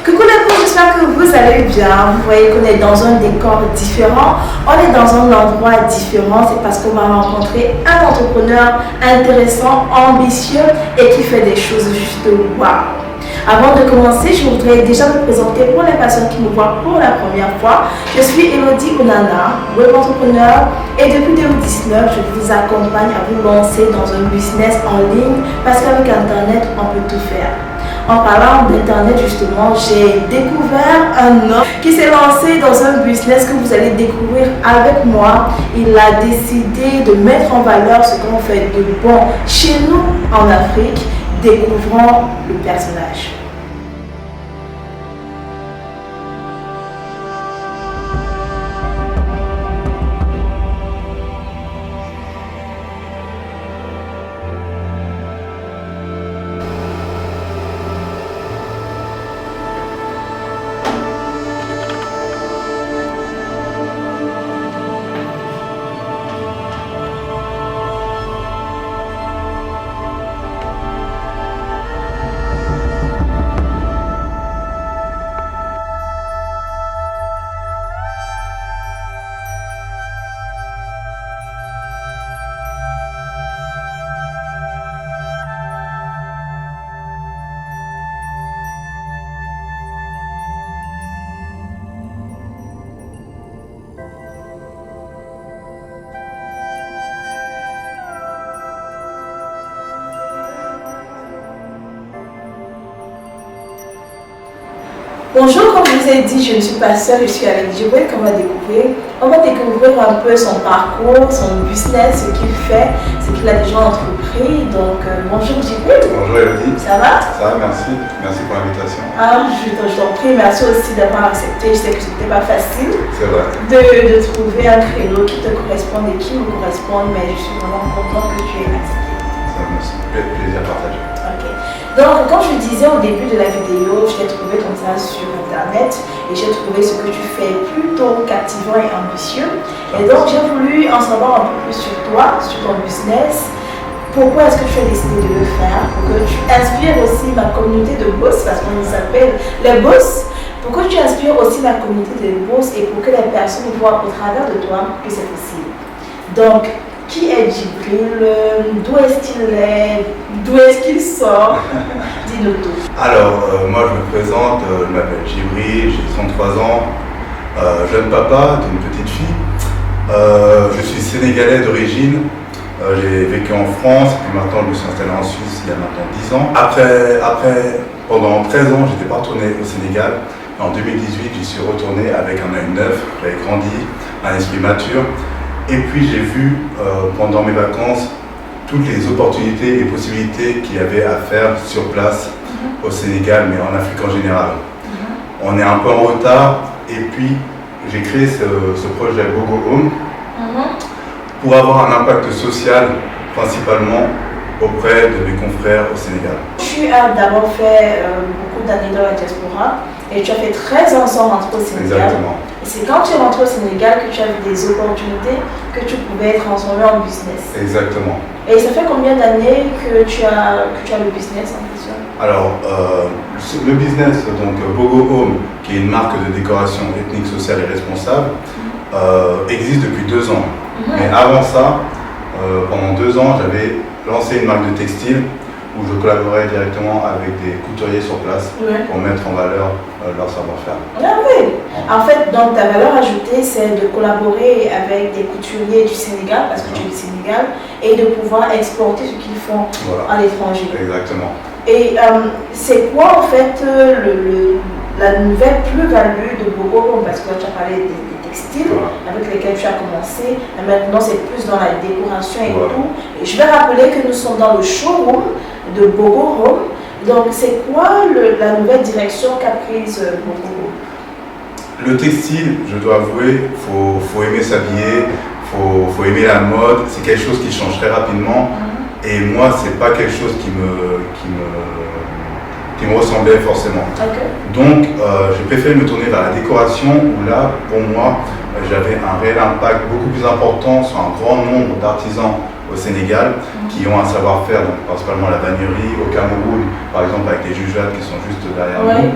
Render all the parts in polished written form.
Coucou les potes, j'espère que vous allez bien. Vous voyez qu'on est dans un décor différent, on est dans un endroit différent. C'est parce qu'on va rencontrer un entrepreneur intéressant, ambitieux et qui fait des choses juste waouh. Avant de commencer, je voudrais déjà me présenter pour les personnes qui me voient pour la première fois. Je suis Elodie Onana, web entrepreneur, et depuis 2019, je vous accompagne à vous lancer dans un business en ligne parce qu'avec Internet, on peut tout faire. En parlant d'Internet, justement, j'ai découvert un homme qui s'est lancé dans un business que vous allez découvrir avec moi. Il a décidé de mettre en valeur ce qu'on fait de bon chez nous en Afrique. Découvrons le personnage. Bonjour, comme je vous ai dit, je ne suis pas seule, je suis avec Djibril qu'on va découvrir. On va découvrir un peu son parcours, son business, ce qu'il fait, ce qu'il a déjà entrepris. Donc, bonjour Djibril. Bonjour Elodie. Ça va? Ça va, merci. Merci pour l'invitation. Je t'en prie, merci aussi d'avoir accepté. Je sais que ce n'était pas facile C'est vrai. de trouver un créneau qui te corresponde et qui me corresponde, mais je suis vraiment contente que tu aies accepté. Ça me fait plaisir à partager. Ok. Donc, comme je disais au début de la vidéo, je t'ai trouvé comme ça sur Internet et j'ai trouvé ce que tu fais plutôt captivant et ambitieux. Et donc, j'ai voulu en savoir un peu plus sur toi, sur ton business. Pourquoi est-ce que tu as décidé de le faire? Pour que tu inspires aussi ma communauté de boss, parce qu'on s'appelle les boss. Pour que tu inspires aussi ma communauté de boss et pour que les personnes voient au travers de toi que c'est possible. Donc, qui est Djibril? D'où est-ce qu'il est? D'où est-ce qu'il sort? Dis-nous tout. Alors, moi je me présente, je m'appelle Djibril, j'ai 33 ans, jeune papa d'une petite fille. Je suis sénégalais d'origine, j'ai vécu en France, puis maintenant je me suis installé en Suisse il y a maintenant 10 ans. Après pendant 13 ans, j'étais pas retourné au Sénégal. En 2018, j'y suis retourné avec un œil neuf, j'avais grandi, un esprit mature. Et puis j'ai vu pendant mes vacances toutes les opportunités et possibilités qu'il y avait à faire sur place au Sénégal, mais en Afrique en général. On est un peu en retard et puis j'ai créé ce projet Bogo Home pour avoir un impact social principalement auprès de mes confrères au Sénégal. Tu as d'abord fait beaucoup d'années dans la diaspora et tu as fait 13 ans sans rentrer au Sénégal. Exactement. Et c'est quand tu es rentré au Sénégal que tu as vu des opportunités que tu pouvais transformer en business. Exactement. Et ça fait combien d'années que tu as le business en question? Alors, le business, donc Bogo Home, qui est une marque de décoration ethnique, sociale et responsable, existe depuis 2 ans. Mais avant ça, pendant 2 ans, j'avais lancé une marque de textile où je collaborais directement avec des couturiers sur place pour mettre en valeur leur savoir-faire. Ah oui. En fait, donc ta valeur ajoutée, c'est de collaborer avec des couturiers du Sénégal, parce que tu es du Sénégal, et de pouvoir exporter ce qu'ils font à l'étranger. Exactement. Et c'est quoi en fait la nouvelle plus-value de Bogo Home? Parce que tu as parlé des textiles avec lesquels tu as commencé, et maintenant c'est plus dans la décoration et tout. Et je vais rappeler que nous sommes dans le showroom de Bogo Home. Donc c'est quoi la nouvelle direction qu'a prise Bogo Home? Le textile, je dois avouer, faut aimer s'habiller, faut aimer la mode, c'est quelque chose qui change très rapidement. Et moi, c'est pas quelque chose qui me ressemblait forcément. Donc, j'ai préféré me tourner vers la décoration où là, pour moi, j'avais un réel impact beaucoup plus important sur un grand nombre d'artisans au Sénégal qui ont un savoir-faire, donc principalement la vannerie, au Cameroun, par exemple avec les jugeades qui sont juste derrière nous.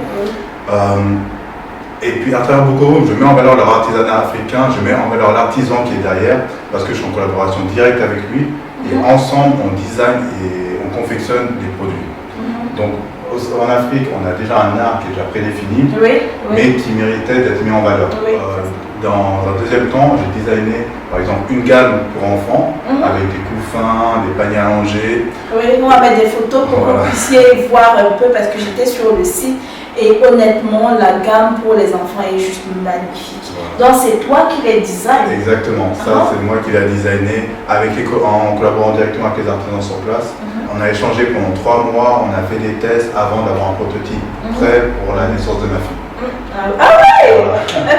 Et puis à travers Boko Room, je mets en valeur leur artisanat africain, je mets en valeur l'artisan qui est derrière, parce que je suis en collaboration directe avec lui. Et ensemble, on design et on confectionne des produits. Donc en Afrique, on a déjà un art qui est déjà prédéfini, mais qui méritait d'être mis en valeur. Dans un deuxième temps, j'ai designé par exemple une gamme pour enfants avec des couffins, des paniers allongés. Oui, on va mettre des photos pour que vous puissiez voir un peu parce que j'étais sur le site et honnêtement, la gamme pour les enfants est juste magnifique. Donc c'est toi qui les design. Exactement, ça c'est moi qui l'ai designé en collaborant directement avec les artisans sur place. On a échangé pendant 3 mois, on a fait des tests avant d'avoir un prototype prêt pour la naissance de ma fille. Ah ouais!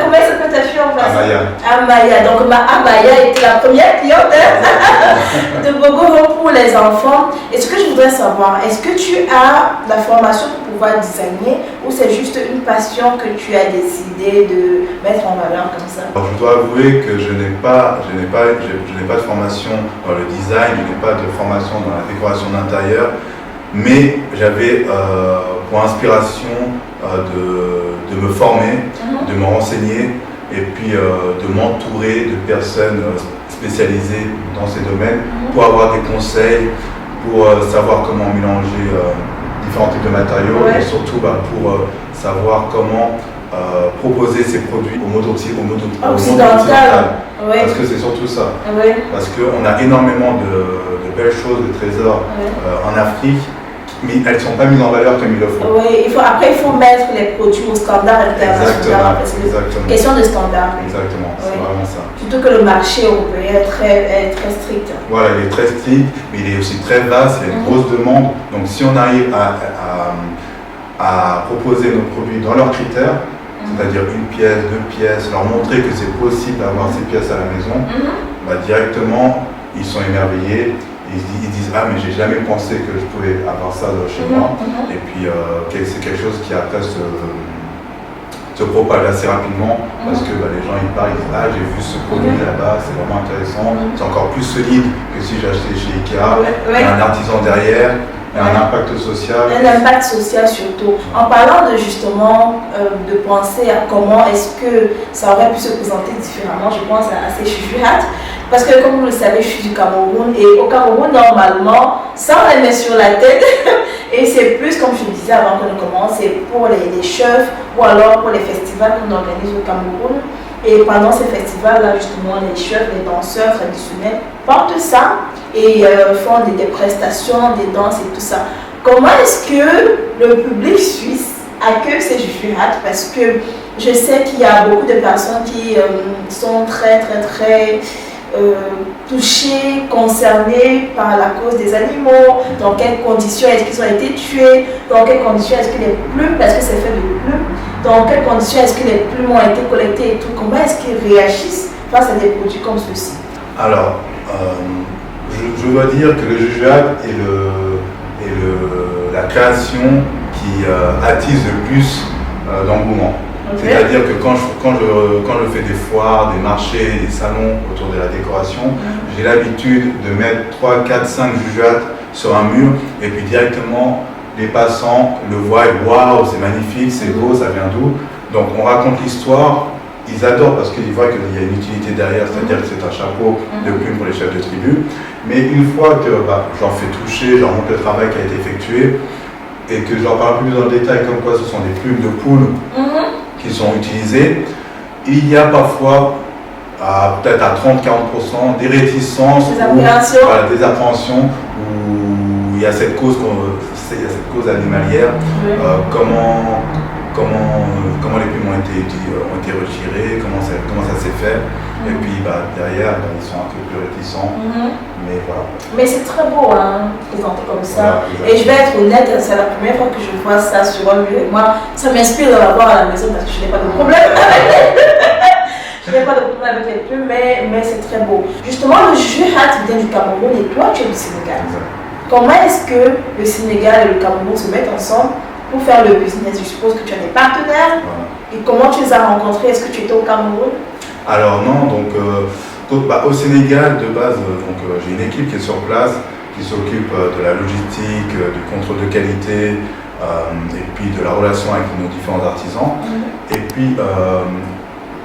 Comment s'appelle ta fille en face? Amaya. Donc Amaya était la première cliente de Boko Room pour les enfants. Et ce que je voudrais savoir, est-ce que tu as la formation pour pouvoir designer ou c'est juste une passion que tu as décidé de mettre en valeur comme ça? Alors, je dois avouer que je n'ai pas de formation dans le design, je n'ai pas de formation dans la décoration d'intérieur. Mais j'avais pour inspiration de me former, de me renseigner et puis de m'entourer de personnes spécialisées dans ces domaines pour avoir des conseils, pour savoir comment mélanger différents types de matériaux et surtout pour savoir comment proposer ces produits au monde occidental. Parce que c'est surtout ça. Parce qu'on a énormément de belles choses, de trésors en Afrique, mais elles ne sont pas mises en valeur comme il le faut. Oui, après il faut mettre les produits au standard international. Exactement. Question de standard. Exactement, c'est vraiment ça. Surtout que le marché européen est très strict. Voilà, il est très strict, mais il est aussi très vaste, il y a une grosse demande. Donc si on arrive à proposer nos produits dans leurs critères, c'est-à-dire une pièce, 2 pièces, leur montrer que c'est possible d'avoir ces pièces à la maison, directement ils sont émerveillés. Ils disent ah mais j'ai jamais pensé que je pouvais avoir ça chez moi et puis c'est quelque chose qui après se propage assez rapidement parce que les gens ils parlent, ils disent ah j'ai vu ce produit là-bas, c'est vraiment intéressant, c'est encore plus solide que si j'achetais chez Ikea, il y a un artisan derrière, il y a un impact social. Un impact social surtout. En parlant de justement de penser à comment est-ce que ça aurait pu se présenter différemment, je pense à ces chouchouettes. Parce que comme vous le savez, je suis du Cameroun et au Cameroun, normalement, ça on les met sur la tête et c'est plus, comme je le disais avant qu'on commence, c'est pour les chefs ou alors pour les festivals qu'on organise au Cameroun. Et pendant ces festivals-là, justement, les chefs, les danseurs traditionnels portent ça et font des prestations, des danses et tout ça. Comment est-ce que le public suisse accueille ces chouchouettes? Parce que je sais qu'il y a beaucoup de personnes qui sont très touchés, concernés par la cause des animaux, dans quelles conditions est-ce qu'ils ont été tués, dans quelles conditions est-ce que les plumes, parce que c'est fait de plumes, dans quelles conditions est-ce que les plumes ont été collectées et tout, comment est-ce qu'ils réagissent face à des produits comme ceux-ci? Alors, je dois dire que le jugeade est la création qui attise le plus d'engouement. C'est-à-dire que quand je fais des foires, des marchés, des salons autour de la décoration, j'ai l'habitude de mettre 3, 4, 5 jugeates sur un mur et puis directement les passants le voient et waouh, c'est magnifique, c'est beau, ça vient d'où? Donc on raconte l'histoire, ils adorent parce qu'ils voient qu'il y a une utilité derrière, c'est-à-dire que c'est un chapeau de plume pour les chefs de tribu. Mais une fois que j'en fais toucher, je leur montre le travail qui a été effectué et que je leur parle plus dans le détail comme quoi ce sont des plumes de poule qui sont utilisées, il y a parfois peut-être à 30-40% des réticences, des appréhensions où il y a cette cause animalière, comment les plumes ont été retirées, comment ça s'est fait. Et puis derrière, ils sont un peu plus réticents. Mais voilà. Mais c'est très beau, présenté comme ça. Voilà, et je vais être honnête, c'est la première fois que je vois ça sur un mur. Et moi, ça m'inspire de l'avoir à la maison parce que je n'ai pas de problème avec je n'ai pas de problème avec les plumes, mais c'est très beau. Justement, le jugeade vient du Cameroun et toi, tu es du Sénégal. Comment est-ce que le Sénégal et le Cameroun se mettent ensemble pour faire le business? Je suppose que tu as des partenaires. Et comment tu les as rencontrés? Est-ce que tu étais au Cameroun? Alors non, donc au Sénégal de base, j'ai une équipe qui est sur place, qui s'occupe de la logistique, du contrôle de qualité, et puis de la relation avec nos différents artisans. Et puis,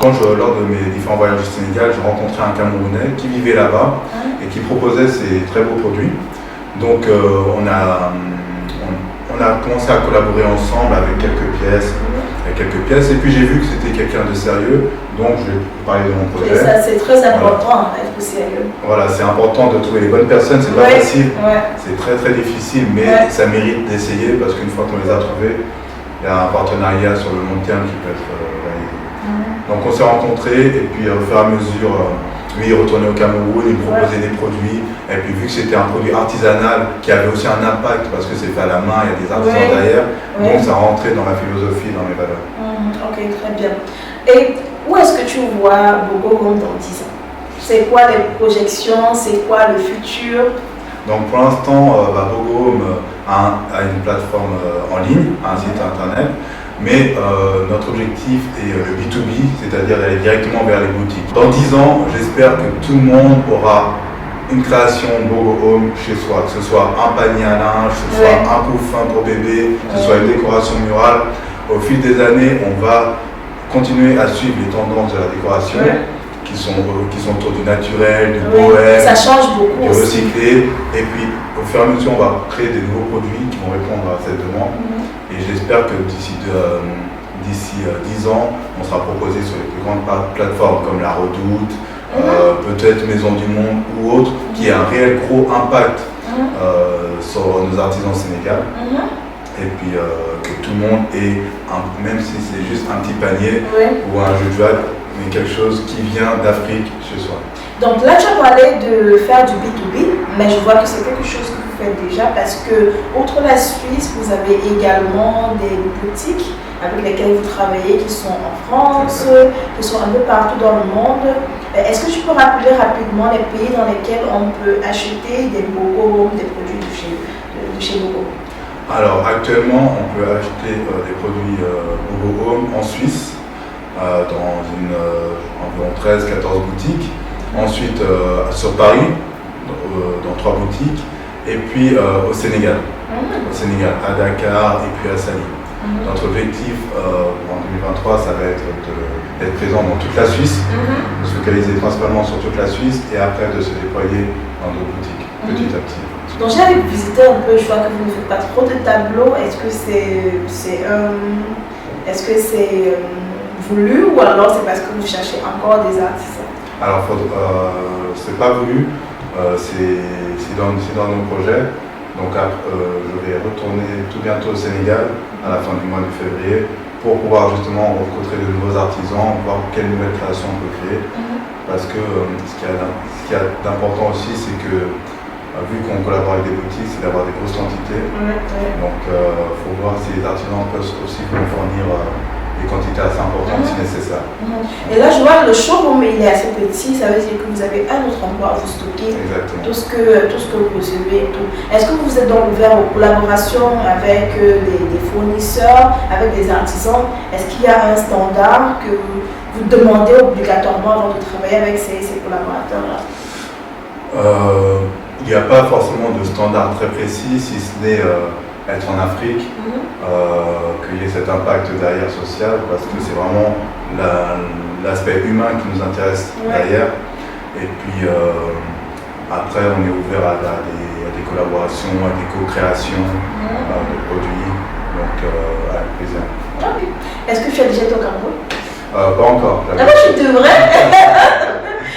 lors de mes différents voyages au Sénégal, j'ai rencontré un Camerounais qui vivait là-bas et qui proposait ces très beaux produits. Donc on a commencé à collaborer ensemble avec quelques pièces. Et puis j'ai vu que c'était quelqu'un de sérieux, donc je vais parler de mon projet. Et ça, c'est très important, d'être sérieux. Voilà, c'est important de trouver les bonnes personnes, c'est pas facile, c'est très très difficile, mais ça mérite d'essayer parce qu'une fois qu'on les a trouvés, il y a un partenariat sur le long terme qui peut être réalisé. Donc on s'est rencontrés et puis au fur et à mesure, lui il retournait au Cameroun, il me proposait des produits, et puis vu que c'était un produit artisanal qui avait aussi un impact parce que c'est fait à la main, il y a des artisans derrière, donc ça rentrait dans ma philosophie, dans mes valeurs. Ok, très bien. Et où est-ce que tu vois Bogo Home dans 10 ans? C'est quoi les projections? C'est quoi le futur? Donc pour l'instant, Bogo Home a une plateforme en ligne, un site internet, mais notre objectif est le B2B, c'est-à-dire d'aller directement vers les boutiques. Dans 10 ans, j'espère que tout le monde aura une création Bogo Home chez soi, que ce soit un panier à linge, que ce soit un couffin pour bébé, que ce soit une décoration murale. Au fil des années, on va continuer à suivre les tendances de la décoration qui sont autour du naturel, du bohème, ça change beaucoup, du recyclé. Et puis, au fur et à mesure, on va créer des nouveaux produits qui vont répondre à cette demande. Et j'espère que d'ici 10 ans, on sera proposé sur les plus grandes plateformes comme La Redoute, peut-être Maison du Monde ou autres, qui a un réel gros impact sur nos artisans au Sénégal. Et puis que tout le monde ait, même si c'est juste un petit panier ou un jeu de jouet, mais quelque chose qui vient d'Afrique chez soi. Donc là, tu as parlé de faire du B2B, mais je vois que c'est quelque chose que vous faites déjà parce que, outre la Suisse, vous avez également des boutiques avec lesquelles vous travaillez qui sont en France, qui sont un peu partout dans le monde. Est-ce que tu peux rappeler rapidement les pays dans lesquels on peut acheter des Bogo Home, des produits de chez Bogo? Alors actuellement, on peut acheter des produits Bogo Home en Suisse, dans environ 13-14 boutiques. Ensuite sur Paris, dans 3 boutiques. Et puis au Sénégal. Au Sénégal, à Dakar et puis à Saly. Notre objectif en 2023, ça va être d'être présent dans toute la Suisse, de se focaliser principalement sur toute la Suisse et après de se déployer dans d'autres boutiques, petit à petit. Donc j'ai visité un peu, je vois que vous ne faites pas trop de tableaux. Est-ce que c'est voulu ou alors c'est parce que vous cherchez encore des artisans? Alors c'est pas voulu, c'est dans nos projets. Donc je vais retourner tout bientôt au Sénégal à la fin du mois de février pour pouvoir justement rencontrer de nouveaux artisans, voir quelles nouvelles créations on peut créer. Parce que ce qu'il y a d'important aussi, c'est que vu qu'on collabore avec des boutiques, c'est d'avoir des grosses quantités. Donc il faut voir si les artisans peuvent aussi nous fournir des quantités assez importantes si nécessaire. Et là, je vois le showroom, il est assez petit, ça veut dire que vous avez un autre endroit où vous stockez tout ce que vous recevez. Est-ce que vous êtes donc ouvert aux collaborations avec des fournisseurs, avec des artisans? Est-ce qu'il y a un standard que vous demandez obligatoirement avant de travailler avec ces collaborateurs-là? Il n'y a pas forcément de standard très précis, si ce n'est être en Afrique, qu'il y ait cet impact derrière social, parce que c'est vraiment l'aspect humain qui nous intéresse derrière. Et puis après, on est ouvert à des collaborations, à des co-créations de produits, donc avec plaisir. Est-ce que tu as déjà été au Cameroun? Pas encore. Ah bah tu devrais.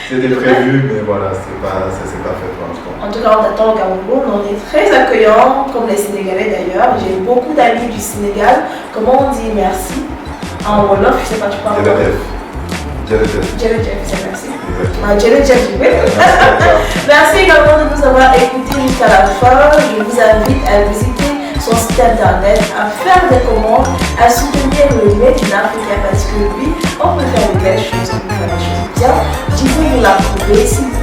C'était prévu, mais voilà, ça s'est pas fait pour l'instant. En tout cas, on t'attend au Cameroun. On est très accueillants, comme les Sénégalais d'ailleurs. J'ai beaucoup d'amis du Sénégal. Comment on dit merci en Wolof? Je sais pas, tu parles Djerejef. Djerejef, c'est merci. Djerejef, oui. Merci également de nous avoir écoutés jusqu'à la fin. Je vous invite à visiter son site internet, à faire des commandes, à soutenir le Made in Africa parce que oui, on peut faire de belles choses, on peut faire des choses bien. Dites-vous vous l'approuvez.